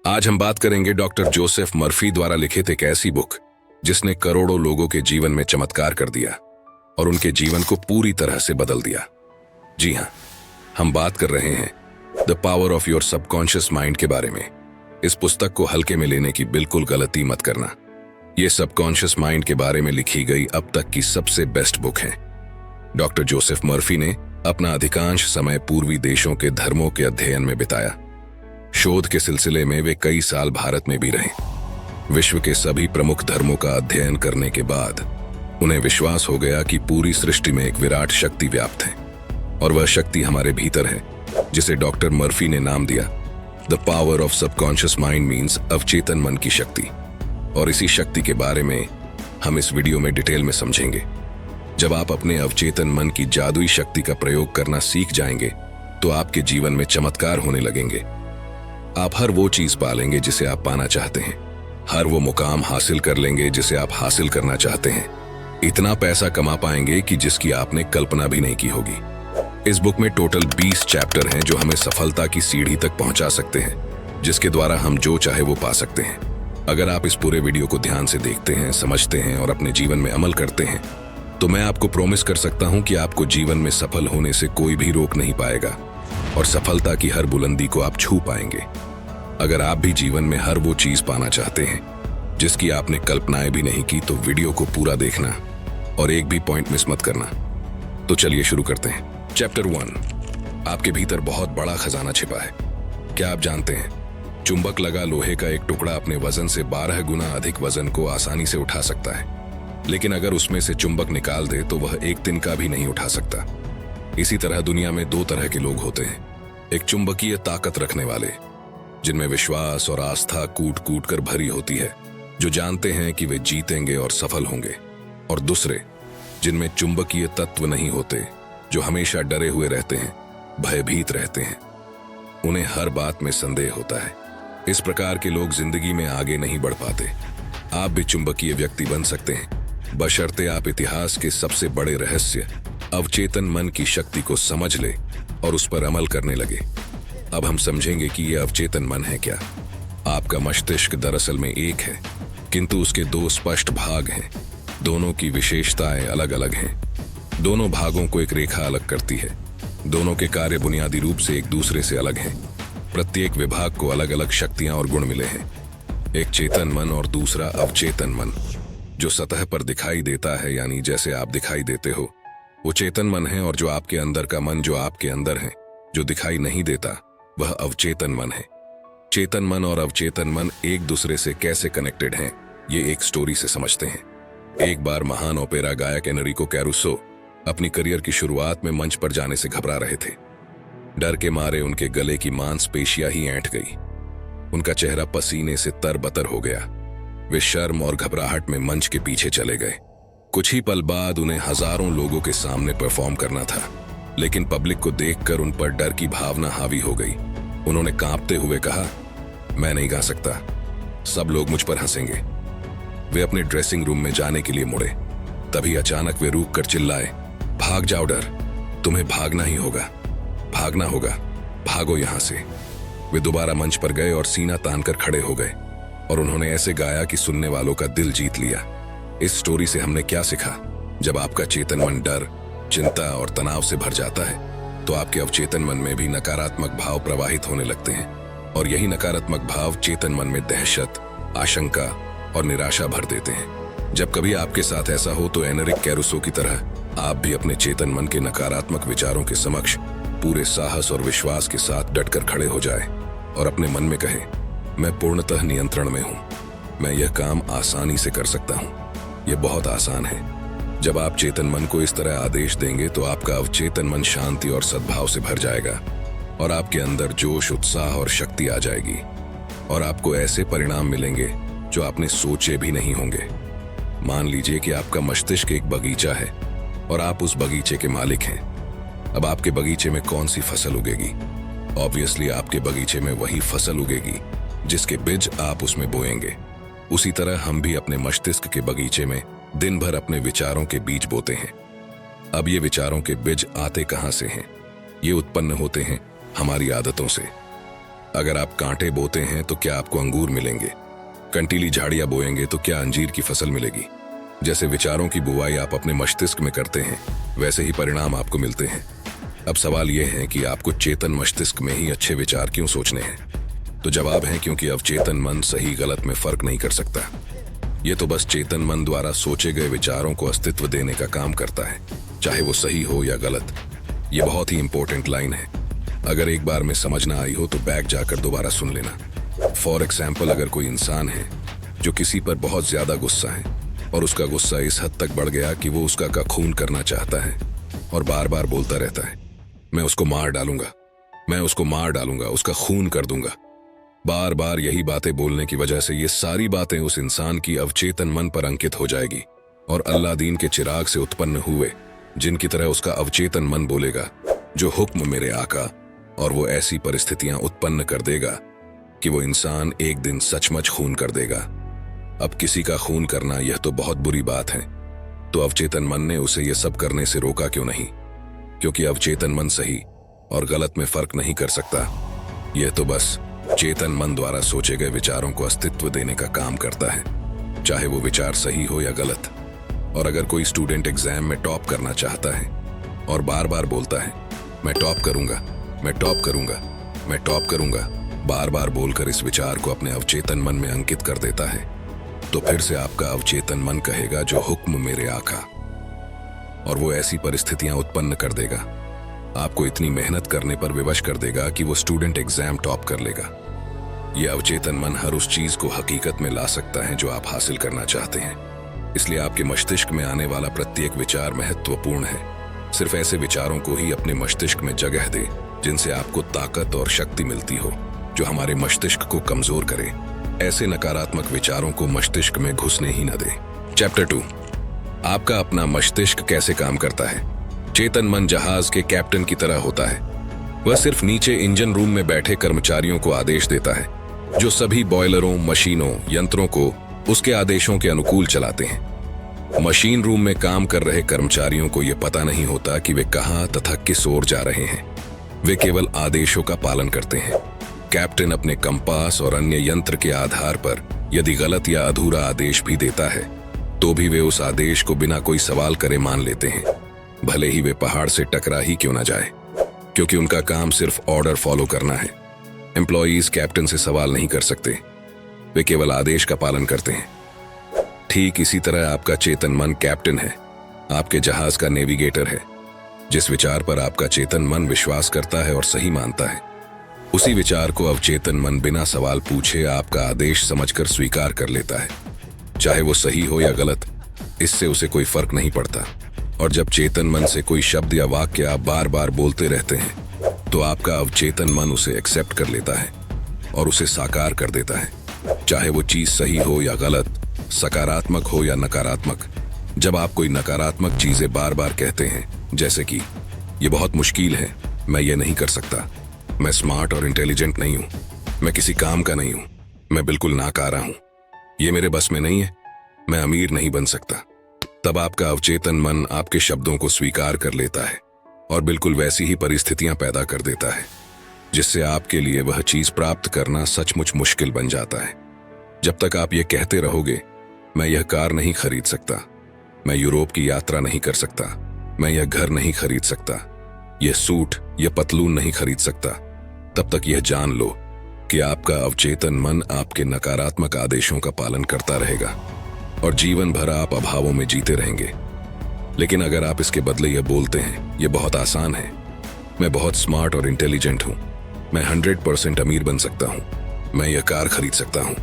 आज हम बात करेंगे डॉक्टर जोसेफ मर्फी द्वारा लिखित एक ऐसी बुक जिसने करोड़ों लोगों के जीवन में चमत्कार कर दिया और उनके जीवन को पूरी तरह से बदल दिया। जी हाँ, हम बात कर रहे हैं the power of your subconscious mind के बारे में। इस पुस्तक को हल्के में लेने की बिल्कुल गलती मत करना। ये सबकॉन्शियस माइंड के बारे में लिखी गई अब तक की सबसे बेस्ट बुक है। डॉक्टर जोसेफ मर्फी ने अपना अधिकांश समय पूर्वी देशों के धर्मों के अध्ययन में बिताया। शोध के सिलसिले में वे कई साल भारत में भी रहे। विश्व के सभी प्रमुख धर्मों का अध्ययन करने के बाद उन्हें विश्वास हो गया कि पूरी सृष्टि में एक विराट शक्ति व्याप्त है और वह शक्ति हमारे भीतर है, जिसे डॉक्टर मर्फी ने नाम दिया the power of subconscious mind means अवचेतन मन की शक्ति। और इसी शक्ति के बारे में हम इस वीडियो में डिटेल में समझेंगे। जब आप अपने अवचेतन मन की जादुई शक्ति का प्रयोग करना सीख जाएंगे तो आपके जीवन में चमत्कार होने लगेंगे। आप हर वो चीज पालेंगे जिसे आप पाना चाहते हैं, हर वो मुकाम हासिल कर लेंगे जिसे आप हासिल करना चाहते हैं। इतना पैसा कमा पाएंगे कि जिसकी आपने कल्पना भी नहीं की होगी। इस बुक में टोटल 20 चैप्टर हैं जो हमें सफलता की सीढ़ी तक पहुंचा सकते हैं, जिसके द्वारा हम जो चाहे वो पा सकते हैं। अगर आप इस पूरे वीडियो को ध्यान से देखते हैं, समझते हैं और अपने जीवन में अमल करते हैं तो मैं आपको प्रॉमिस कर सकता हूं कि आपको जीवन में सफल होने से कोई भी रोक नहीं पाएगा और सफलता की हर बुलंदी को आप छू पाएंगे। अगर आप भी जीवन में हर वो चीज पाना चाहते हैं जिसकी आपने कल्पनाएं भी नहीं की तो वीडियो को पूरा देखना और एक भी पॉइंट मिस मत करना। तो चलिए शुरू करते हैं। चैप्टर 1, आपके भीतर बहुत बड़ा खजाना छिपा है। क्या आप जानते हैं, चुंबक लगा लोहे का एक टुकड़ा अपने वजन से 12 गुना अधिक वजन को आसानी से उठा सकता है, लेकिन अगर उसमें से चुंबक निकाल दे तो वह एक तिनका भी नहीं उठा सकता। इसी तरह दुनिया में 2 तरह के लोग होते हैं, एक चुंबकीय ताकत रखने वाले जिनमें विश्वास और आस्था कूट कूट कर भरी होती है, जो जानते हैं कि वे जीतेंगे और सफल होंगे, और दूसरे जिनमें चुंबकीय तत्व नहीं होते, जो हमेशा डरे हुए रहते हैं, भयभीत रहते हैं, उन्हें हर बात में संदेह होता है। इस प्रकार के लोग जिंदगी में आगे नहीं बढ़ पाते। आप भी चुंबकीय व्यक्ति बन सकते हैं, बशर्ते आप इतिहास के सबसे बड़े रहस्य अवचेतन मन की शक्ति को समझ ले और उस पर अमल करने लगे। अब हम समझेंगे कि यह अवचेतन मन है क्या। आपका मस्तिष्क दरअसल में एक है, किंतु उसके 2 स्पष्ट भाग हैं। दोनों की विशेषताएं अलग अलग हैं। दोनों भागों को एक रेखा अलग करती है। दोनों के कार्य बुनियादी रूप से एक दूसरे से अलग हैं। प्रत्येक विभाग को अलग अलग शक्तियां और गुण मिले हैं। एक चेतन मन और दूसरा अवचेतन मन। जो सतह पर दिखाई देता है, यानी जैसे आप दिखाई देते हो, वो चेतन मन है, और जो आपके अंदर का मन जो आपके अंदर है, जो दिखाई नहीं देता, वह अवचेतन मन है। चेतन मन और अवचेतन मन एक दूसरे से कैसे कनेक्टेड हैं, ये एक स्टोरी से समझते हैं। एक बार महान ओपेरा गायक एनरिको कैरुसो अपनी करियर की शुरुआत में मंच पर जाने से घबरा रहे थे। डर के मारे उनके गले की मांसपेशियां ही ऐंठ गई। उनका चेहरा पसीने से तरबतर हो गया। वे शर्म और घबराहट में मंच के पीछे चले गए। कुछ ही पल बाद उन्हें हजारों लोगों के सामने परफॉर्म करना था, लेकिन पब्लिक को देखकर उन पर डर की भावना हावी हो गई। उन्होंने कांपते हुए कहा, मैं नहीं गा सकता, सब लोग मुझ पर हंसेंगे। वे अपने ड्रेसिंग रूम में जाने के लिए मुड़े। तभी अचानक वे रुक कर चिल्लाए, भाग जाओ डर, तुम्हें भागना ही होगा, भागना होगा, भागो यहां से। वे दोबारा मंच पर गए और सीना तानकर खड़े हो गए और उन्होंने ऐसे गाया कि सुनने वालों का दिल जीत लिया। इस स्टोरी से हमने क्या सीखा? जब आपका चेतन मन डर, चिंता और तनाव से भर जाता है तो आपके अवचेतन मन में भी नकारात्मक भाव प्रवाहित होने लगते हैं, और यही नकारात्मक भाव चेतन मन में दहशत, आशंका और निराशा भर देते हैं। जब कभी आपके साथ ऐसा हो तो एनरिक कैरुसो की तरह आप भी अपने चेतन मन के नकारात्मक विचारों के समक्ष पूरे साहस और विश्वास के साथ डटकर खड़े हो जाए और अपने मन में कहे, मैं पूर्णतः नियंत्रण में हूं, मैं यह काम आसानी से कर सकता हूं, यह बहुत आसान है। जब आप चेतन मन को इस तरह आदेश देंगे तो आपका अवचेतन मन शांति और सद्भाव से भर जाएगा और आपके अंदर जोश, उत्साह और शक्ति आ जाएगी, और आपको ऐसे परिणाम मिलेंगे जो आपने सोचे भी नहीं होंगे। मान लीजिए कि आपका मस्तिष्क एक बगीचा है और आप उस बगीचे के मालिक हैं। अब आपके बगीचे में कौन सी फसल उगेगी? ऑब्वियसली आपके बगीचे में वही फसल उगेगी जिसके बीज आप उसमें बोएंगे। उसी तरह हम भी अपने मस्तिष्क के बगीचे में दिन भर अपने विचारों के बीज बोते हैं। अब ये विचारों के बीज आते कहां से हैं? ये उत्पन्न होते हैं हमारी आदतों से। अगर आप कांटे बोते हैं तो क्या आपको अंगूर मिलेंगे? कंटीली झाड़ियां बोएंगे तो क्या अंजीर की फसल मिलेगी? जैसे विचारों की बुवाई आप अपने मस्तिष्क में करते हैं, वैसे ही परिणाम आपको मिलते हैं। अब सवाल यह है कि आपको चेतन मस्तिष्क में ही अच्छे विचार क्यों सोचने हैं? तो जवाब है क्योंकि अवचेतन मन सही गलत में फर्क नहीं कर सकता। ये तो बस चेतन मन द्वारा सोचे गए विचारों को अस्तित्व देने का काम करता है, चाहे वो सही हो या गलत। ये बहुत ही इंपॉर्टेंट लाइन है। अगर एक बार में समझ ना आई हो तो बैक जाकर दोबारा सुन लेना। फॉर एग्जाम्पल, अगर कोई इंसान है जो किसी पर बहुत ज्यादा गुस्सा है और उसका गुस्सा इस हद तक बढ़ गया कि वो उसका का खून करना चाहता है और बार बार बोलता रहता है, मैं उसको मार डालूंगा, मैं उसको मार डालूंगा, उसका खून कर दूंगा। बार बार यही बातें बोलने की वजह से ये सारी बातें उस इंसान की अवचेतन मन पर अंकित हो जाएगी और अल्लादीन के चिराग से उत्पन्न हुए जिनकी तरह उसका अवचेतन मन बोलेगा, जो हुक्म मेरे आका, और वो ऐसी परिस्थितियां उत्पन्न कर देगा कि वो इंसान एक दिन सचमुच खून कर देगा। अब किसी का खून करना यह तो बहुत बुरी बात है, तो अवचेतन मन ने उसे यह सब करने से रोका क्यों नहीं? क्योंकि अवचेतन मन सही और गलत में फर्क नहीं कर सकता। यह तो बस चेतन मन द्वारा सोचे गए विचारों को अस्तित्व देने का काम करता है, चाहे वो विचार सही हो या गलत। और अगर कोई स्टूडेंट एग्जाम में टॉप करना चाहता है और बार बार बोलता है, मैं टॉप करूंगा, मैं टॉप करूंगा, मैं टॉप करूंगा, बार बार बोलकर इस विचार को अपने अवचेतन मन में अंकित कर देता है, तो फिर से आपका अवचेतन मन कहेगा, जो हुक्म मेरे आका, और वो ऐसी परिस्थितियां उत्पन्न कर देगा, आपको इतनी मेहनत करने पर विवश कर देगा कि वो स्टूडेंट एग्जाम टॉप कर लेगा। ये अवचेतन मन हर उस चीज को हकीकत में ला सकता है जो आप हासिल करना चाहते हैं। इसलिए आपके मस्तिष्क में आने वाला प्रत्येक विचार महत्वपूर्ण है। सिर्फ ऐसे विचारों को ही अपने मस्तिष्क में जगह दे जिनसे आपको ताकत और शक्ति मिलती हो, जो हमारे मस्तिष्क को कमजोर करे। ऐसे नकारात्मक विचारों को मस्तिष्क में घुसने ही न दे। चैप्टर 2, आपका अपना मस्तिष्क कैसे काम करता है। चेतन मन जहाज के कैप्टन की तरह होता है। वह सिर्फ नीचे इंजन रूम में बैठे कर्मचारियों को आदेश देता है, जो सभी बॉयलरों, मशीनों, यंत्रों को उसके आदेशों के अनुकूल चलाते हैं। मशीन रूम में काम कर रहे कर्मचारियों को यह पता नहीं होता कि वे कहां तथा किस ओर जा रहे हैं। वे केवल आदेशों का पालन करते हैं। कैप्टन अपने कंपास और अन्य यंत्र के आधार पर यदि गलत या अधूरा आदेश भी देता है, तो भी वे उस आदेश को बिना कोई सवाल करे मान लेते हैं, भले ही वे पहाड़ से टकरा ही क्यों ना जाए, क्योंकि उनका काम सिर्फ ऑर्डर फॉलो करना है। एम्प्लॉयज कैप्टन से सवाल नहीं कर सकते, वे केवल आदेश का पालन करते हैं। ठीक इसी तरह आपका चेतन मन कैप्टन है, आपके जहाज का नेविगेटर है। जिस विचार पर आपका चेतन मन विश्वास करता है और सही मानता है, उसी विचार को अवचेतन मन बिना सवाल पूछे आपका आदेश समझकर स्वीकार कर लेता है, चाहे वो सही हो या गलत, इससे उसे कोई फर्क नहीं पड़ता। और जब चेतन मन से कोई शब्द या वाक्य आप बार बार बोलते रहते हैं, तो आपका अवचेतन मन उसे एक्सेप्ट कर लेता है और उसे साकार कर देता है, चाहे वो चीज सही हो या गलत, सकारात्मक हो या नकारात्मक। जब आप कोई नकारात्मक चीजें बार बार कहते हैं, जैसे कि ये बहुत मुश्किल है, मैं ये नहीं कर सकता, मैं स्मार्ट और इंटेलिजेंट नहीं हूं, मैं किसी काम का नहीं हूं, मैं बिल्कुल नाकारा हूं, ये मेरे बस में नहीं है, मैं अमीर नहीं बन सकता, तब आपका अवचेतन मन आपके शब्दों को स्वीकार कर लेता है और बिल्कुल वैसी ही परिस्थितियां पैदा कर देता है, जिससे आपके लिए वह चीज प्राप्त करना सचमुच मुश्किल बन जाता है। जब तक आप ये कहते रहोगे, मैं यह कार नहीं खरीद सकता, मैं यूरोप की यात्रा नहीं कर सकता, मैं यह घर नहीं खरीद सकता, यह सूट, यह पतलून नहीं खरीद सकता, तब तक यह जान लो कि आपका अवचेतन मन आपके नकारात्मक आदेशों का पालन करता रहेगा और जीवन भर आप अभावों में जीते रहेंगे। लेकिन अगर आप इसके बदले यह बोलते हैं, यह बहुत आसान है, मैं बहुत स्मार्ट और इंटेलिजेंट हूं, मैं 100% अमीर बन सकता हूं, मैं यह कार खरीद सकता हूं,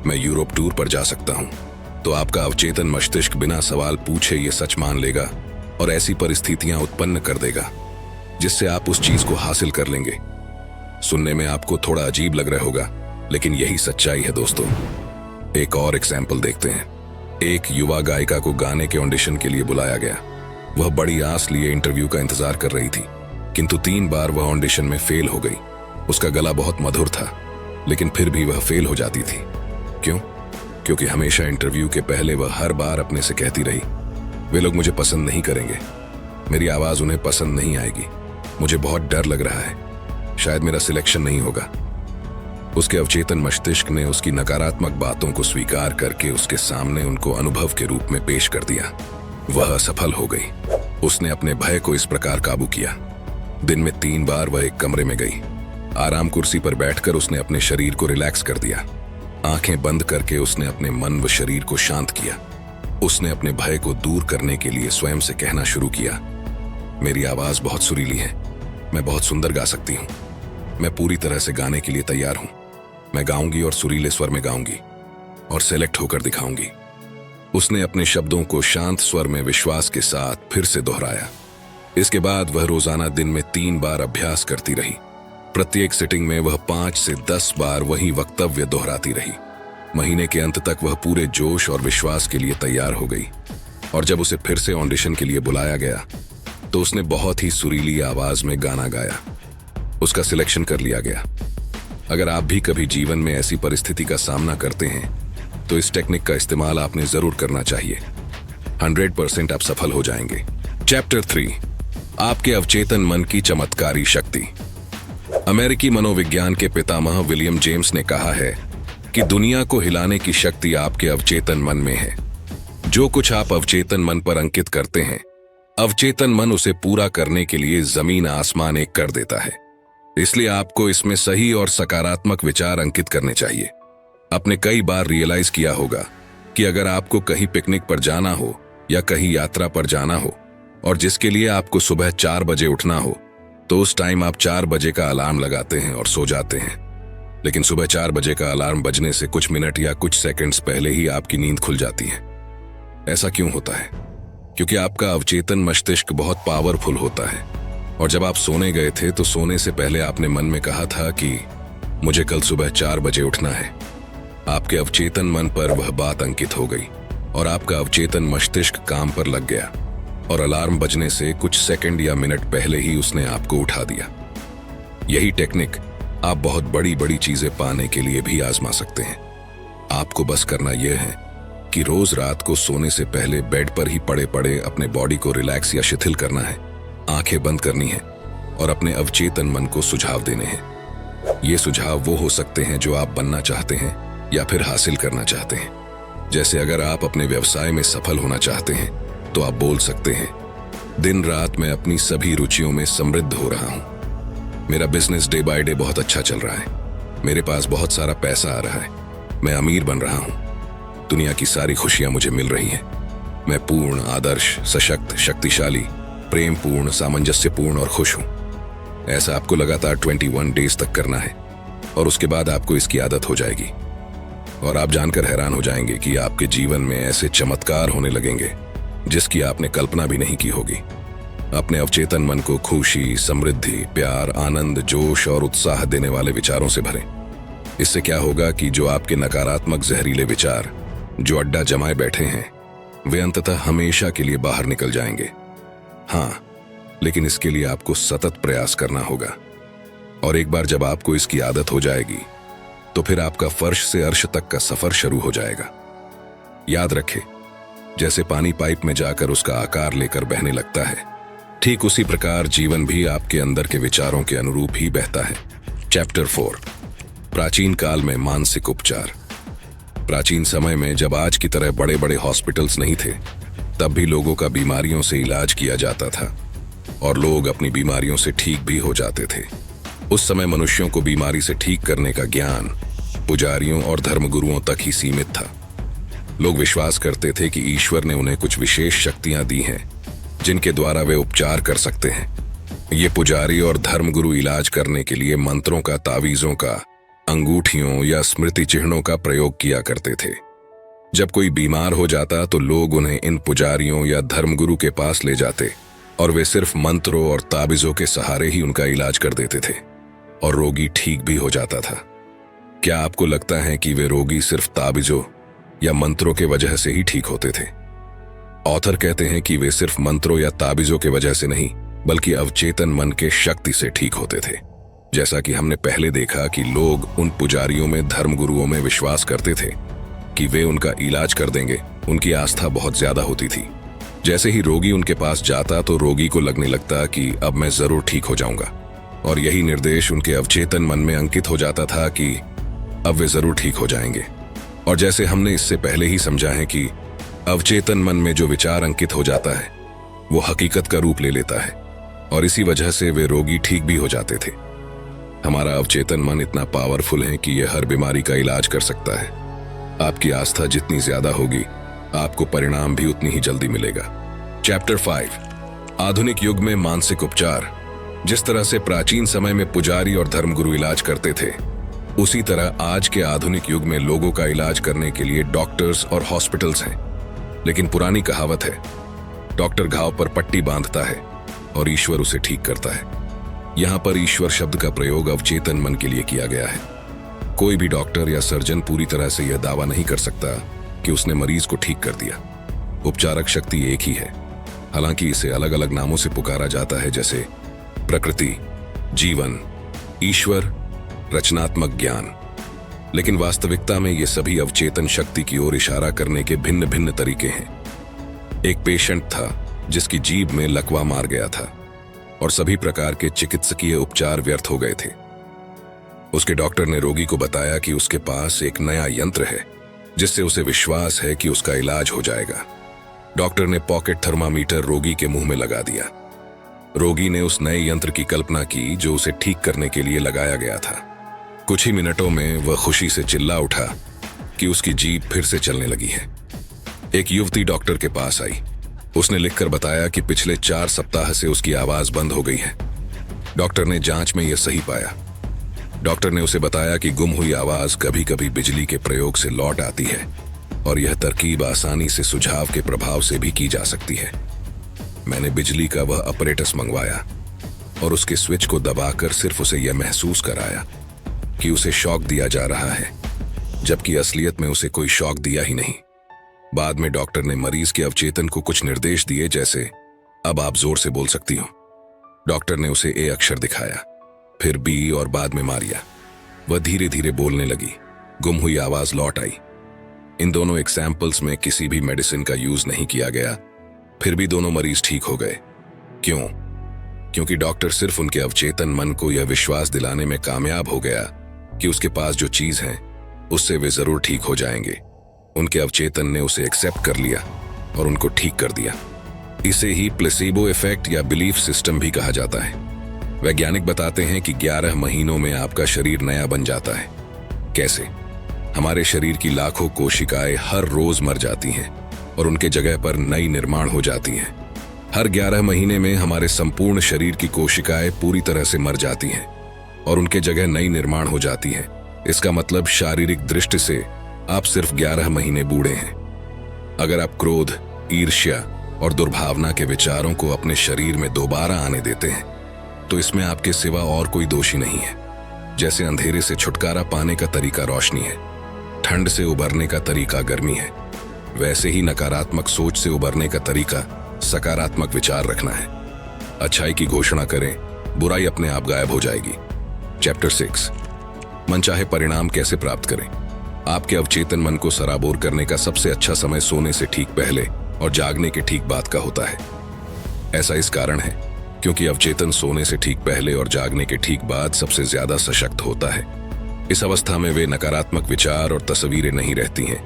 मैं यूरोप टूर पर जा सकता हूं, तो आपका अवचेतन मस्तिष्क बिना सवाल पूछे यह सच मान लेगा और ऐसी परिस्थितियां उत्पन्न कर देगा जिससे आप उस चीज को हासिल कर लेंगे। सुनने में आपको थोड़ा अजीब लग रहा होगा, लेकिन यही सच्चाई है दोस्तों। एक और एग्जाम्पल देखते हैं। एक युवा गायिका को गाने के ऑडिशन के लिए बुलाया गया। वह बड़ी आस लिए इंटरव्यू का इंतजार कर रही थी, किंतु 3 बार वह ऑडिशन में फेल हो गई। उसका गला बहुत मधुर था, लेकिन फिर भी वह फेल हो जाती थी। क्यों? क्योंकि हमेशा इंटरव्यू के पहले वह हर बार अपने से कहती रही, वे लोग मुझे पसंद नहीं करेंगे, मेरी आवाज उन्हें पसंद नहीं आएगी, मुझे बहुत डर लग रहा है, शायद मेरा सिलेक्शन नहीं होगा। उसके अवचेतन मस्तिष्क ने उसकी नकारात्मक बातों को स्वीकार करके उसके सामने उनको अनुभव के रूप में पेश कर दिया। वह असफल हो गई। उसने अपने भय को इस प्रकार काबू किया। दिन में 3 बार वह एक कमरे में गई। आराम कुर्सी पर बैठकर उसने अपने शरीर को रिलैक्स कर दिया। आंखें बंद करके उसने अपने मन व शरीर को शांत किया। उसने अपने भय को दूर करने के लिए स्वयं से कहना शुरू किया, मेरी आवाज बहुत सुरीली है, मैं बहुत सुंदर गा सकती हूँ, मैं पूरी तरह से गाने के लिए तैयार हूँ, मैं गाऊंगी और सुरीले स्वर में गाऊंगी और सेलेक्ट होकर दिखाऊंगी। उसने अपने शब्दों को शांत स्वर में विश्वास के साथ फिर से दोहराया। इसके बाद वह रोजाना दिन में 3 बार अभ्यास करती रही। प्रत्येक सिटिंग में वह 5 से 10 बार वही वक्तव्य दोहराती रही। महीने के अंत तक वह पूरे जोश और विश्वास के लिए तैयार हो गई और जब उसे फिर से ऑडिशन के लिए बुलाया गया तो उसने बहुत ही सुरीली आवाज में गाना गाया। उसका सिलेक्शन कर लिया गया। अगर आप भी कभी जीवन में ऐसी परिस्थिति का सामना करते हैं तो इस टेक्निक का इस्तेमाल आपने जरूर करना चाहिए। 100% आप सफल हो जाएंगे। चैप्टर 3, आपके अवचेतन मन की चमत्कारी शक्ति। अमेरिकी मनोविज्ञान के पितामह विलियम जेम्स ने कहा है कि दुनिया को हिलाने की शक्ति आपके अवचेतन मन में है। जो कुछ आप अवचेतन मन पर अंकित करते हैं, अवचेतन मन उसे पूरा करने के लिए जमीन आसमान एक कर देता है। इसलिए आपको इसमें सही और सकारात्मक विचार अंकित करने चाहिए। आपने कई बार रियलाइज किया होगा कि अगर आपको कहीं पिकनिक पर जाना हो या कहीं यात्रा पर जाना हो और जिसके लिए आपको सुबह 4 बजे उठना हो, तो उस टाइम आप 4 बजे का अलार्म लगाते हैं और सो जाते हैं। लेकिन सुबह 4 बजे का अलार्म बजने से कुछ मिनट या कुछ सेकंड्स पहले ही आपकी नींद खुल जाती है। ऐसा क्यों होता है? क्योंकि आपका अवचेतन मस्तिष्क बहुत पावरफुल होता है और जब आप सोने गए थे तो सोने से पहले आपने मन में कहा था कि मुझे कल सुबह 4 बजे उठना है। आपके अवचेतन मन पर वह बात अंकित हो गई और आपका अवचेतन मस्तिष्क काम पर लग गया और अलार्म बजने से कुछ सेकंड या मिनट पहले ही उसने आपको उठा दिया। यही टेक्निक आप बहुत बड़ी बड़ी चीजें पाने के लिए भी आजमा सकते हैं। आपको बस करना यह है कि रोज रात को सोने से पहले बेड पर ही पड़े पड़े अपने बॉडी को रिलैक्स या शिथिल करना है, आंखें बंद करनी है और अपने अवचेतन मन को सुझाव देने हैं। ये सुझाव वो हो सकते हैं जो आप बनना चाहते हैं या फिर हासिल करना चाहते हैं। जैसे अगर आप अपने व्यवसाय में सफल होना चाहते हैं तो आप बोल सकते हैं, दिन रात मैं अपनी सभी रुचियों में समृद्ध हो रहा हूं। मेरा बिजनेस डे बाय डे बहुत अच्छा चल रहा है। मेरे पास बहुत सारा पैसा आ रहा है। मैं अमीर बन रहा हूं। दुनिया की सारी खुशियां मुझे मिल रही हैं। मैं पूर्ण, आदर्श, सशक्त, शक्तिशाली, प्रेम पूर्ण, सामंजस्यपूर्ण और खुश हूं। ऐसा आपको लगातार 21 डेज तक करना है और उसके बाद आपको इसकी आदत हो जाएगी और आप जानकर हैरान हो जाएंगे कि आपके जीवन में ऐसे चमत्कार होने लगेंगे जिसकी आपने कल्पना भी नहीं की होगी। अपने अवचेतन मन को खुशी, समृद्धि, प्यार, आनंद, जोश और उत्साह देने वाले विचारों से भरें। इससे क्या होगा कि जो आपके नकारात्मक जहरीले विचार जो अड्डा जमाए बैठे हैं, वे अंततः हमेशा के लिए बाहर निकल जाएंगे। हाँ, लेकिन इसके लिए आपको सतत प्रयास करना होगा और एक बार जब आपको इसकी आदत हो जाएगी तो फिर आपका फर्श से अर्श तक का सफर शुरू हो जाएगा। याद रखें, जैसे पानी पाइप में जाकर उसका आकार लेकर बहने लगता है, ठीक उसी प्रकार जीवन भी आपके अंदर के विचारों के अनुरूप ही बहता है। चैप्टर 4, प्राचीन काल में मानसिक उपचार। प्राचीन समय में जब आज की तरह बड़े बड़े हॉस्पिटल्स नहीं थे, तब भी लोगों का बीमारियों से इलाज किया जाता था और लोग अपनी बीमारियों से ठीक भी हो जाते थे। उस समय मनुष्यों को बीमारी से ठीक करने का ज्ञान पुजारियों और धर्मगुरुओं तक ही सीमित था। लोग विश्वास करते थे कि ईश्वर ने उन्हें कुछ विशेष शक्तियां दी हैं जिनके द्वारा वे उपचार कर सकते हैं। ये पुजारी और धर्मगुरु इलाज करने के लिए मंत्रों का, तावीजों का, अंगूठियों या स्मृति चिन्हों का प्रयोग किया करते थे। जब कोई बीमार हो जाता तो लोग उन्हें इन पुजारियों या धर्मगुरु के पास ले जाते और वे सिर्फ मंत्रों और ताबीजों के सहारे ही उनका इलाज कर देते थे और रोगी ठीक भी हो जाता था। क्या आपको लगता है कि वे रोगी सिर्फ ताबीजों या मंत्रों के वजह से ही ठीक होते थे? ऑथर कहते हैं कि वे सिर्फ मंत्रों या ताबीजों के वजह से नहीं, बल्कि अवचेतन मन के शक्ति से ठीक होते थे। जैसा कि हमने पहले देखा कि लोग उन पुजारियों में, धर्मगुरुओं में विश्वास करते थे कि वे उनका इलाज कर देंगे। उनकी आस्था बहुत ज्यादा होती थी। जैसे ही रोगी उनके पास जाता तो रोगी को लगने लगता कि अब मैं जरूर ठीक हो जाऊंगा और यही निर्देश उनके अवचेतन मन में अंकित हो जाता था कि अब वे जरूर ठीक हो जाएंगे। और जैसे हमने इससे पहले ही समझा है कि अवचेतन मन में जो विचार अंकित हो जाता है वो हकीकत का रूप ले लेता है, और इसी वजह से वे रोगी ठीक भी हो जाते थे। हमारा अवचेतन मन इतना पावरफुल है कि यह हर बीमारी का इलाज कर सकता है। आपकी आस्था जितनी ज्यादा होगी, आपको परिणाम भी उतनी ही जल्दी मिलेगा। चैप्टर 5, आधुनिक युग में मानसिक उपचार। जिस तरह से प्राचीन समय में पुजारी और धर्मगुरु इलाज करते थे, उसी तरह आज के आधुनिक युग में लोगों का इलाज करने के लिए डॉक्टर्स और हॉस्पिटल्स हैं। लेकिन पुरानी कहावत है, डॉक्टर घाव पर पट्टी बांधता है और ईश्वर उसे ठीक करता है। यहां पर ईश्वर शब्द का प्रयोग अवचेतन मन के लिए किया गया है। कोई भी डॉक्टर या सर्जन पूरी तरह से यह दावा नहीं कर सकता कि उसने मरीज को ठीक कर दिया। उपचारक शक्ति एक ही है, हालांकि इसे अलग अलग नामों से पुकारा जाता है, जैसे प्रकृति, जीवन, ईश्वर, रचनात्मक ज्ञान। लेकिन वास्तविकता में ये सभी अवचेतन शक्ति की ओर इशारा करने के भिन्न भिन्न तरीके हैं। एक पेशेंट था जिसकी जीभ में लकवा मार गया था और सभी प्रकार के चिकित्सकीय उपचार व्यर्थ हो गए थे। उसके डॉक्टर ने रोगी को बताया कि उसके पास एक नया यंत्र है जिससे उसे विश्वास है कि उसका इलाज हो जाएगा। डॉक्टर ने पॉकेट थर्मामीटर रोगी के मुंह में लगा दिया। रोगी ने उस नए यंत्र की कल्पना की जो उसे ठीक करने के लिए लगाया गया था। कुछ ही मिनटों में वह खुशी से चिल्ला उठा कि उसकी जीभ फिर से चलने लगी है। एक युवती डॉक्टर के पास आई। उसने लिखकर बताया कि पिछले 4 सप्ताह से उसकी आवाज बंद हो गई है। डॉक्टर ने जांच में यह सही पाया। डॉक्टर ने उसे बताया कि गुम हुई आवाज कभी कभी बिजली के प्रयोग से लौट आती है और यह तरकीब आसानी से सुझाव के प्रभाव से भी की जा सकती है। मैंने बिजली का वह अपरेटस मंगवाया और उसके स्विच को दबाकर सिर्फ उसे यह महसूस कराया कि उसे शॉक दिया जा रहा है, जबकि असलियत में उसे कोई शॉक दिया ही नहीं। बाद में डॉक्टर ने मरीज के अवचेतन को कुछ निर्देश दिए, जैसे अब आप जोर से बोल सकती हो। डॉक्टर ने उसे ए अक्षर दिखाया, फिर बी और बाद में मारिया। वह धीरे धीरे बोलने लगी। गुम हुई आवाज लौट आई। इन दोनों एग्जाम्पल्स में किसी भी मेडिसिन का यूज नहीं किया गया, फिर भी दोनों मरीज ठीक हो गए। क्यों? क्योंकि डॉक्टर सिर्फ उनके अवचेतन मन को यह विश्वास दिलाने में कामयाब हो गया कि उसके पास जो चीज है उससे वे जरूर ठीक हो जाएंगे। उनके अवचेतन ने उसे एक्सेप्ट कर लिया और उनको ठीक कर दिया। इसे ही प्लेसिबो इफेक्ट या बिलीफ सिस्टम भी कहा जाता है। वैज्ञानिक बताते हैं कि 11 महीनों में आपका शरीर नया बन जाता है। कैसे? हमारे शरीर की लाखों कोशिकाएं हर रोज मर जाती हैं और उनके जगह पर नई निर्माण हो जाती हैं। हर 11 महीने में हमारे संपूर्ण शरीर की कोशिकाएं पूरी तरह से मर जाती हैं और उनके जगह नई निर्माण हो जाती हैं। इसका मतलब शारीरिक दृष्टि से आप सिर्फ 11 महीने बूढ़े हैं। अगर आप क्रोध, ईर्ष्या और दुर्भावना के विचारों को अपने शरीर में दोबारा आने देते हैं तो इसमें आपके सिवा और कोई दोषी नहीं है। जैसे अंधेरे से छुटकारा पाने का तरीका रोशनी है, ठंड से उबरने का तरीका गर्मी है, वैसे ही नकारात्मक सोच से उबरने का तरीका सकारात्मक विचार रखना है। अच्छाई की घोषणा करें, बुराई अपने आप गायब हो जाएगी। चैप्टर 6, मनचाहे परिणाम कैसे प्राप्त करें। आपके अवचेतन मन को सराबोर करने का सबसे अच्छा समय सोने से ठीक पहले और जागने के ठीक बाद का होता है। ऐसा इस कारण है क्योंकि अवचेतन सोने से ठीक पहले और जागने के ठीक बाद सबसे ज्यादा सशक्त होता है। इस अवस्था में वे नकारात्मक विचार और तस्वीरें नहीं रहती हैं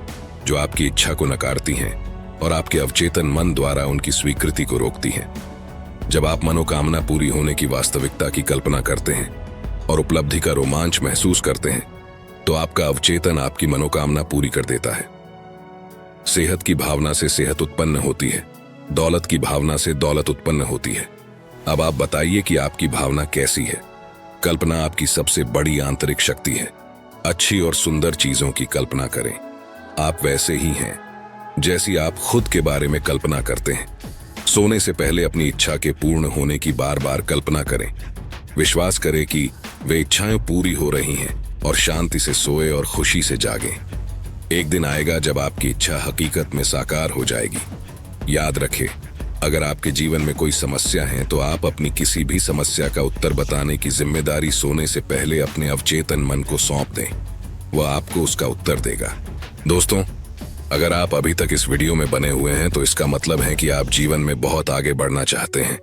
जो आपकी इच्छा को नकारती हैं और आपके अवचेतन मन द्वारा उनकी स्वीकृति को रोकती हैं। जब आप मनोकामना पूरी होने की वास्तविकता की कल्पना करते हैं और उपलब्धि का रोमांच महसूस करते हैं तो आपका अवचेतन आपकी मनोकामना पूरी कर देता है। सेहत की भावना से सेहत उत्पन्न होती है, दौलत की भावना से दौलत उत्पन्न होती है। अब आप बताइए कि आपकी भावना कैसी है। कल्पना आपकी सबसे बड़ी आंतरिक शक्ति है। अच्छी और सुंदर चीजों की कल्पना करें। आप वैसे ही हैं जैसी आप खुद के बारे में कल्पना करते हैं। सोने से पहले अपनी इच्छा के पूर्ण होने की बार बार कल्पना करें। विश्वास करें कि वे इच्छाएं पूरी हो रही हैं और शांति से सोए और खुशी से जागें। एक दिन आएगा जब आपकी इच्छा हकीकत में साकार हो जाएगी। याद रखें, अगर आपके जीवन में कोई समस्या है तो आप अपनी किसी भी समस्या का उत्तर बताने की जिम्मेदारी सोने से पहले अपने अवचेतन मन को सौंप दें। वह आपको उसका उत्तर देगा। दोस्तों, अगर आप अभी तक इस वीडियो में बने हुए हैं तो इसका मतलब है कि आप जीवन में बहुत आगे बढ़ना चाहते हैं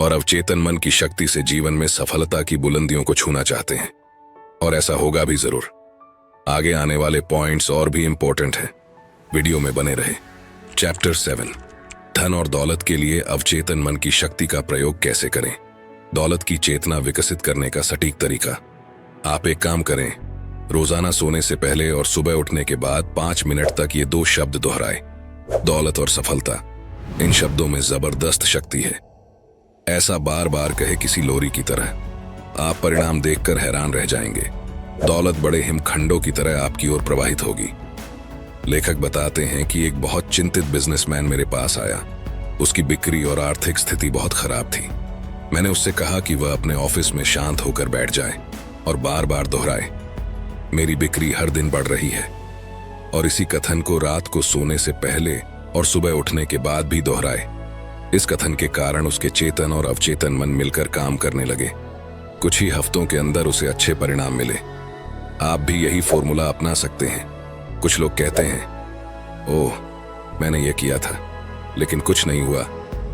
और अवचेतन मन की शक्ति से जीवन में सफलता की बुलंदियों को छूना चाहते हैं, और ऐसा होगा भी जरूर। आगे आने वाले पॉइंट्स और भी इंपॉर्टेंट हैं, वीडियो में बने रहे। चैप्टर 7, धन और दौलत के लिए अवचेतन मन की शक्ति का प्रयोग कैसे करें। दौलत की चेतना विकसित करने का सटीक तरीका। आप एक काम करें, रोजाना सोने से पहले और सुबह उठने के बाद 5 मिनट तक ये 2 शब्द दोहराए, दौलत और सफलता। इन शब्दों में जबरदस्त शक्ति है। ऐसा बार बार कहे किसी लोरी की तरह, आप परिणाम देखकर हैरान रह जाएंगे। दौलत बड़े हिमखंडों की तरह आपकी ओर प्रवाहित होगी। लेखक बताते हैं कि एक बहुत चिंतित बिजनेसमैन मेरे पास आया। उसकी बिक्री और आर्थिक स्थिति बहुत खराब थी। मैंने उससे कहा कि वह अपने ऑफिस में शांत होकर बैठ जाए और बार बार दोहराए, मेरी बिक्री हर दिन बढ़ रही है। और इसी कथन को रात को सोने से पहले और सुबह उठने के बाद भी दोहराए। इस कथन के कारण उसके चेतन और अवचेतन मन मिलकर काम करने लगे। कुछ ही हफ्तों के अंदर उसे अच्छे परिणाम मिले। आप भी यही फॉर्मूला अपना सकते हैं। कुछ लोग कहते हैं, ओह मैंने ये किया था लेकिन कुछ नहीं हुआ।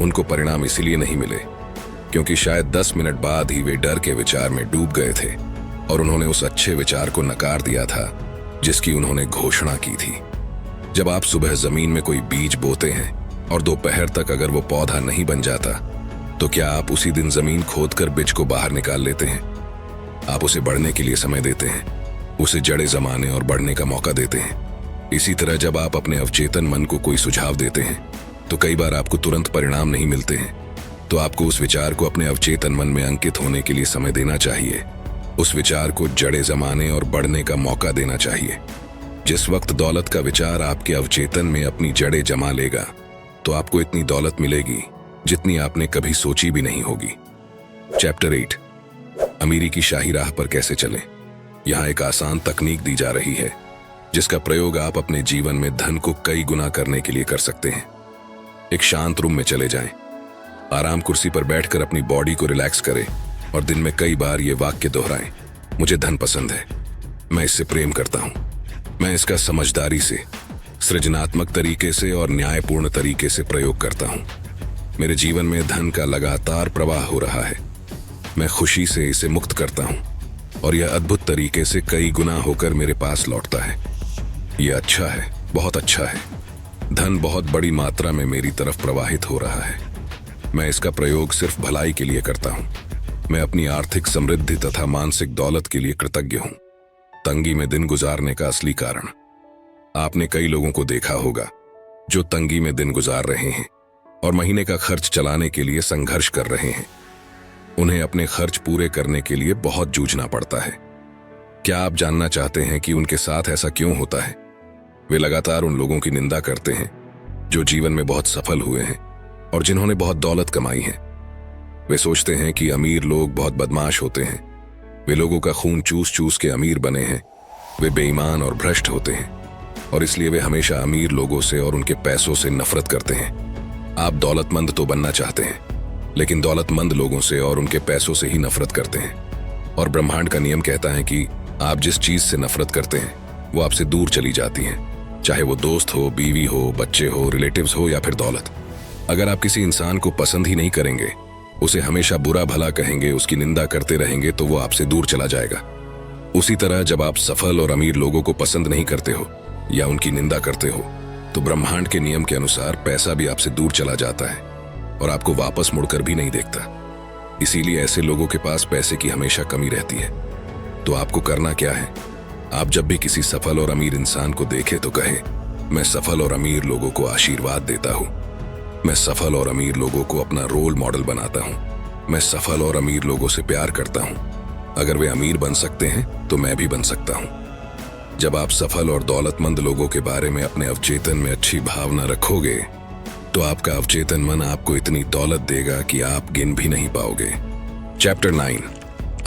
उनको परिणाम इसीलिए नहीं मिले क्योंकि शायद 10 मिनट बाद ही वे डर के विचार में डूब गए थे और उन्होंने उस अच्छे विचार को नकार दिया था जिसकी उन्होंने घोषणा की थी। जब आप सुबह जमीन में कोई बीज बोते हैं और दोपहर तक अगर वो पौधा नहीं बन जाता, तो क्या आप उसी दिन जमीन खोदकर बीज को बाहर निकाल लेते हैं? आप उसे बढ़ने के लिए समय देते हैं, उसे जड़ें जमाने और बढ़ने का मौका देते हैं। इसी तरह जब आप अपने अवचेतन मन को कोई सुझाव देते हैं तो कई बार आपको तुरंत परिणाम नहीं मिलते हैं। तो आपको उस विचार को अपने अवचेतन मन में अंकित होने के लिए समय देना चाहिए। उस विचार को जड़ें जमाने और बढ़ने का मौका देना चाहिए। जिस वक्त दौलत का विचार आपके अवचेतन में अपनी जड़ें जमा लेगा तो आपको इतनी दौलत मिलेगी जितनी आपने कभी सोची भी नहीं होगी। चैप्टर 8, अमीरी की शाही राह पर कैसे चलें। यहाँ एक आसान तकनीक दी जा रही है जिसका प्रयोग आप अपने जीवन में धन को कई गुना करने के लिए कर सकते हैं। एक शांत रूम में चले जाएं, आराम कुर्सी पर बैठकर अपनी बॉडी को रिलैक्स करें और दिन में कई बार ये वाक्य दोहराएं, मुझे धन पसंद है, मैं इससे प्रेम करता हूँ, मैं इसका समझदारी से, सृजनात्मक तरीके से और न्यायपूर्ण तरीके से प्रयोग करता हूँ। मेरे जीवन में धन का लगातार प्रवाह हो रहा है, मैं खुशी से इसे मुक्त करता हूँ और यह अद्भुत तरीके से कई गुना होकर मेरे पास लौटता है। यह अच्छा है, बहुत अच्छा है। धन बहुत बड़ी मात्रा में मेरी तरफ प्रवाहित हो रहा है। मैं इसका प्रयोग सिर्फ भलाई के लिए करता हूँ। मैं अपनी आर्थिक समृद्धि तथा मानसिक दौलत के लिए कृतज्ञ हूँ। तंगी में दिन गुजारने का असली कारण। आपने कई लोगों को देखा होगा जो तंगी में दिन गुजार रहे हैं और महीने का खर्च चलाने के लिए संघर्ष कर रहे हैं। उन्हें अपने खर्च पूरे करने के लिए बहुत जूझना पड़ता है। क्या आप जानना चाहते हैं कि उनके साथ ऐसा क्यों होता है? वे लगातार उन लोगों की निंदा करते हैं जो जीवन में बहुत सफल हुए हैं और जिन्होंने बहुत दौलत कमाई है। वे सोचते हैं कि अमीर लोग बहुत बदमाश होते हैं, वे लोगों का खून चूस चूस के अमीर बने हैं, वे बेईमान और भ्रष्ट होते हैं और इसलिए वे हमेशा अमीर लोगों से और उनके पैसों से नफरत करते हैं। आप दौलतमंद तो बनना चाहते हैं लेकिन दौलतमंद लोगों से और उनके पैसों से ही नफरत करते हैं। और ब्रह्मांड का नियम कहता है कि आप जिस चीज से नफरत करते हैं वो आपसे दूर चली जाती है, चाहे वो दोस्त हो, बीवी हो, बच्चे हो, रिलेटिव्स हो या फिर दौलत। अगर आप किसी इंसान को पसंद ही नहीं करेंगे, उसे हमेशा बुरा भला कहेंगे, उसकी निंदा करते रहेंगे, तो वो आपसे दूर चला जाएगा। उसी तरह जब आप सफल और अमीर लोगों को पसंद नहीं करते हो या उनकी निंदा करते हो तो ब्रह्मांड के नियम के अनुसार पैसा भी आपसे दूर चला जाता है और आपको वापस मुड़कर भी नहीं देखता। इसीलिए ऐसे लोगों के पास पैसे की हमेशा कमी रहती है। तो आपको करना क्या है? आप जब भी किसी सफल और अमीर इंसान को देखें तो कहे, मैं सफल और अमीर लोगों को आशीर्वाद देता हूँ, मैं सफल और अमीर लोगों को अपना रोल मॉडल बनाता हूँ, मैं सफल और अमीर लोगों से प्यार करता हूँ। अगर वे अमीर बन सकते हैं तो मैं भी बन सकता हूँ। जब आप सफल और दौलतमंद लोगों के बारे में अपने अवचेतन में अच्छी भावना रखोगे तो आपका अवचेतन मन आपको इतनी दौलत देगा कि आप गिन भी नहीं पाओगे। चैप्टर 9,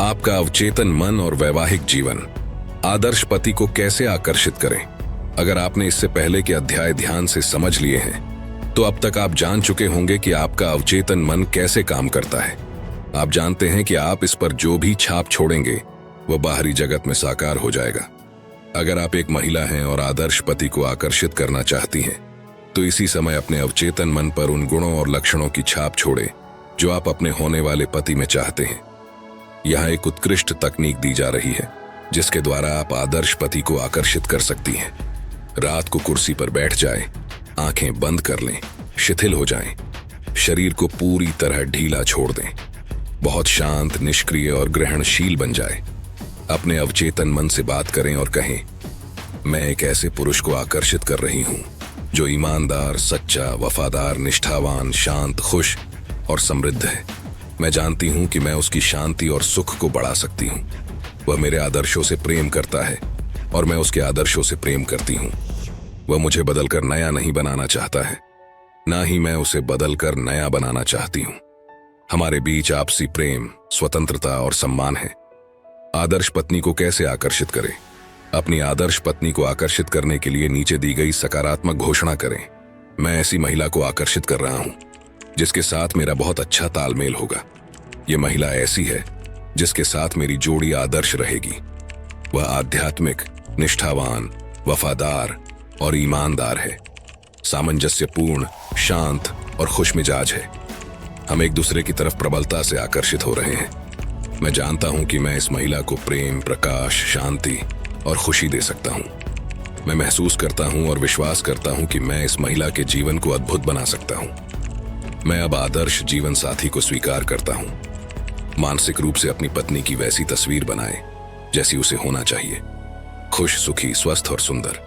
आपका अवचेतन मन और वैवाहिक जीवन। आदर्श पति को कैसे आकर्षित करें। अगर आपने इससे पहले के अध्याय ध्यान से समझ लिए हैं तो अब तक आप जान चुके होंगे कि आपका अवचेतन मन कैसे काम करता है। आप जानते हैं कि आप इस पर जो भी छाप छोड़ेंगे वह बाहरी जगत में साकार हो जाएगा। अगर आप एक महिला हैं और आदर्श पति को आकर्षित करना चाहती हैं तो इसी समय अपने अवचेतन मन पर उन गुणों और लक्षणों की छाप छोड़ें जो आप अपने होने वाले पति में चाहते हैं। यहाँ एक उत्कृष्ट तकनीक दी जा रही है जिसके द्वारा आप आदर्श पति को आकर्षित कर सकती हैं। रात को कुर्सी पर बैठ जाएं, आंखें बंद कर लें, शिथिल हो जाएं, शरीर को पूरी तरह ढीला छोड़ दें, बहुत शांत, निष्क्रिय और ग्रहणशील बन जाए। अपने अवचेतन मन से बात करें और कहें, मैं एक ऐसे पुरुष को आकर्षित कर रही हूं जो ईमानदार, सच्चा, वफादार, निष्ठावान, शांत, खुश और समृद्ध है। मैं जानती हूं कि मैं उसकी शांति और सुख को बढ़ा सकती हूं। वह मेरे आदर्शों से प्रेम करता है और मैं उसके आदर्शों से प्रेम करती हूं। वह मुझे बदलकर नया नहीं बनाना चाहता है, ना ही मैं उसे बदलकर नया बनाना चाहती हूं। हमारे बीच आपसी प्रेम, स्वतंत्रता और सम्मान है। आदर्श पत्नी को कैसे आकर्षित करें? अपनी आदर्श पत्नी को आकर्षित करने के लिए नीचे दी गई सकारात्मक घोषणा करें। मैं ऐसी महिला को आकर्षित कर रहा हूं जिसके साथ मेरा बहुत अच्छा तालमेल होगा। यह महिला ऐसी है जिसके साथ मेरी जोड़ी आदर्श रहेगी। वह आध्यात्मिक, निष्ठावान, वफादार और ईमानदार है, सामंजस्यपूर्ण, शांत और खुशमिजाज है। हम एक दूसरे की तरफ प्रबलता से आकर्षित हो रहे हैं। मैं जानता हूं कि मैं इस महिला को प्रेम, प्रकाश, शांति और खुशी दे सकता हूं। मैं महसूस करता हूं और विश्वास करता हूं कि मैं इस महिला के जीवन को अद्भुत बना सकता हूं। मैं अब आदर्श जीवन साथी को स्वीकार करता हूं। मानसिक रूप से अपनी पत्नी की वैसी तस्वीर बनाएं जैसी उसे होना चाहिए, खुश, सुखी, स्वस्थ और सुंदर।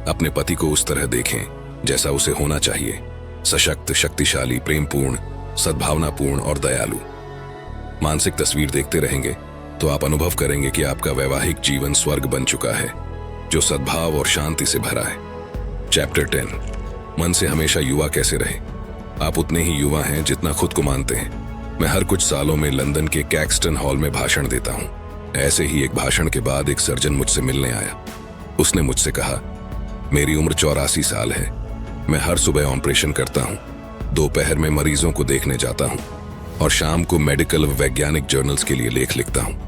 अपने पति को उस तरह देखें जैसा उसे होना चाहिए, सशक्त, शक्तिशाली, प्रेमपूर्ण, सद्भावनापूर्ण और दयालु। मानसिक तस्वीर देखते रहेंगे तो आप अनुभव करेंगे कि आपका वैवाहिक जीवन स्वर्ग बन चुका है, जो सद्भाव और शांति से भरा है। चैप्टर 10, मन से हमेशा युवा कैसे रहे। आप उतने ही युवा हैं जितना खुद को मानते हैं। मैं हर कुछ सालों में लंदन के कैक्सटन हॉल में भाषण देता हूँ। ऐसे ही एक भाषण के बाद एक सर्जन मुझसे मिलने आया। उसने मुझसे कहा, मेरी उम्र 84 साल है। मैं हर सुबह ऑपरेशन करता हूँ, दोपहर में मरीजों को देखने जाता हूँ और शाम को मेडिकल वैज्ञानिक जर्नल्स के लिए लेख लिखता हूँ।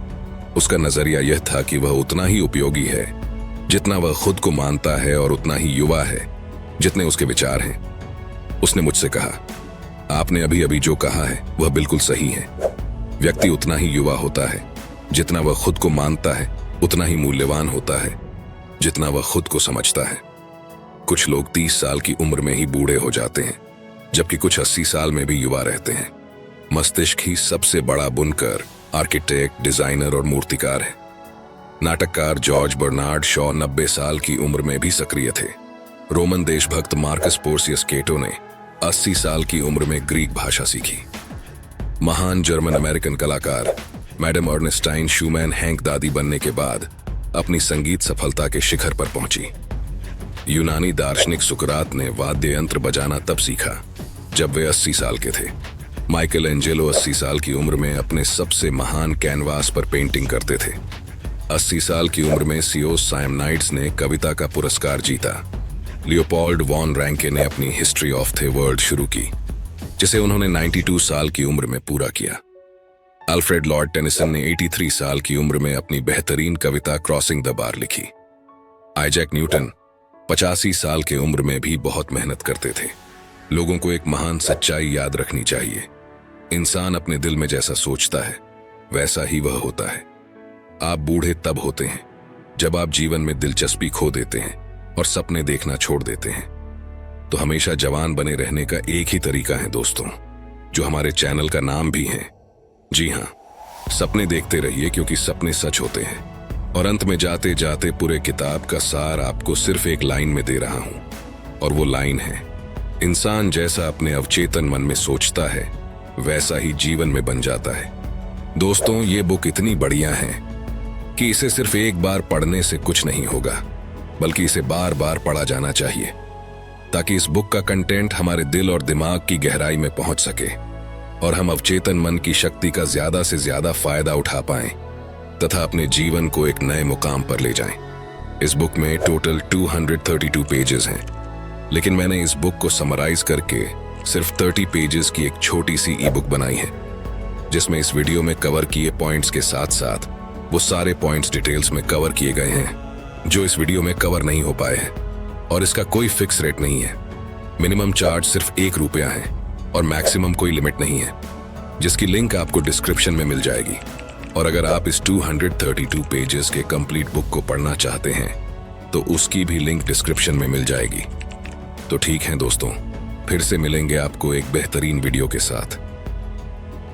उसका नजरिया यह था कि वह उतना ही उपयोगी है जितना वह खुद को मानता है और उतना ही युवा है जितने उसके विचार हैं। उसने मुझसे कहा, आपने अभी अभी जो कहा है वह बिल्कुल सही है। व्यक्ति उतना ही युवा होता है जितना वह खुद को मानता है, उतना ही मूल्यवान होता है जितना वह खुद को समझता है। कुछ लोग 30 साल की उम्र में ही बूढ़े हो जाते हैं, जबकि कुछ 80 साल में भी युवा रहते हैं। मस्तिष्क ही सबसे बड़ा बुनकर, आर्किटेक्ट, डिजाइनर और मूर्तिकार है। नाटककार जॉर्ज बर्नार्ड शॉ 90 साल की उम्र में भी सक्रिय थे। रोमन देशभक्त मार्कस पोर्सियस केटो ने 80 साल की उम्र में ग्रीक भाषा सीखी। महान जर्मन अमेरिकन कलाकार मैडम अर्नेस्टाइन शूमैन हैंक दादी बनने के बाद अपनी संगीत सफलता के शिखर पर पहुंची। यूनानी दार्शनिक सुकरात ने वाद्य यंत्र बजाना तब सीखा जब वे 80 साल के थे। माइकल एंजेलो 80 साल की उम्र में अपने सबसे महान कैनवास पर पेंटिंग करते थे। 80 साल की उम्र में सियोस सायमनाइड्स ने कविता का पुरस्कार जीता। लियोपोल्ड वॉन रैंके ने अपनी हिस्ट्री ऑफ द वर्ल्ड शुरू की, जिसे उन्होंने 92 साल की उम्र में पूरा किया। अल्फ्रेड लॉर्ड टेनिसन ने 83 साल की उम्र में अपनी बेहतरीन कविता क्रॉसिंग द बार लिखी। आइजैक न्यूटन 85 साल की उम्र में भी बहुत मेहनत करते थे। लोगों को एक महान सच्चाई याद रखनी चाहिए, इंसान अपने दिल में जैसा सोचता है वैसा ही वह होता है। आप बूढ़े तब होते हैं जब आप जीवन में दिलचस्पी खो देते हैं और सपने देखना छोड़ देते हैं। तो हमेशा जवान बने रहने का एक ही तरीका है दोस्तों, जो हमारे चैनल का नाम भी है। जी हाँ, सपने देखते रहिए क्योंकि सपने सच होते हैं। और अंत में जाते जाते पूरे किताब का सार आपको सिर्फ एक लाइन में दे रहा हूं, और वो लाइन है, इंसान जैसा अपने अवचेतन मन में सोचता है वैसा ही जीवन में बन जाता है। दोस्तों, ये बुक इतनी बढ़िया है कि इसे सिर्फ एक बार पढ़ने से कुछ नहीं होगा, बल्कि इसे बार बार पढ़ा जाना चाहिए, ताकि इस बुक का कंटेंट हमारे दिल और दिमाग की गहराई में पहुंच सके और हम अवचेतन मन की शक्ति का ज्यादा से ज्यादा फायदा उठा पाएं तथा अपने जीवन को एक नए मुकाम पर ले जाएं। इस बुक में टोटल 232 पेजेस हैं, लेकिन मैंने इस बुक को समराइज करके सिर्फ 30 पेजेस की एक छोटी सी ई बुक बनाई है, जिसमें इस वीडियो में कवर किए पॉइंट्स के साथ साथ वो सारे पॉइंट्स डिटेल्स में कवर किए गए हैं जो इस वीडियो में कवर नहीं हो पाए हैं। और इसका कोई फिक्स रेट नहीं है। मिनिमम चार्ज सिर्फ 1 रुपया है और मैक्सिमम कोई लिमिट नहीं है, जिसकी लिंक आपको डिस्क्रिप्शन में मिल जाएगी। और अगर आप इस 232 पेजेस के कंप्लीट बुक को पढ़ना चाहते हैं तो उसकी भी लिंक डिस्क्रिप्शन में मिल जाएगी। तो ठीक है दोस्तों, फिर से मिलेंगे आपको एक बेहतरीन वीडियो के साथ।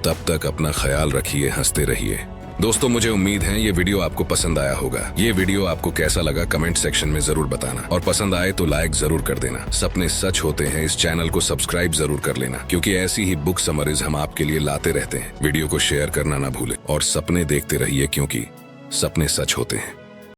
तब तक अपना ख्याल रखिए, हंसते रहिए। दोस्तों, मुझे उम्मीद है ये वीडियो आपको पसंद आया होगा। ये वीडियो आपको कैसा लगा कमेंट सेक्शन में जरूर बताना, और पसंद आए तो लाइक जरूर कर देना। सपने सच होते हैं इस चैनल को सब्सक्राइब जरूर कर लेना, क्योंकि ऐसी ही बुक समरीज हम आपके लिए लाते रहते हैं। वीडियो को शेयर करना ना भूलें और सपने देखते रहिए, क्योंकि सपने सच होते हैं।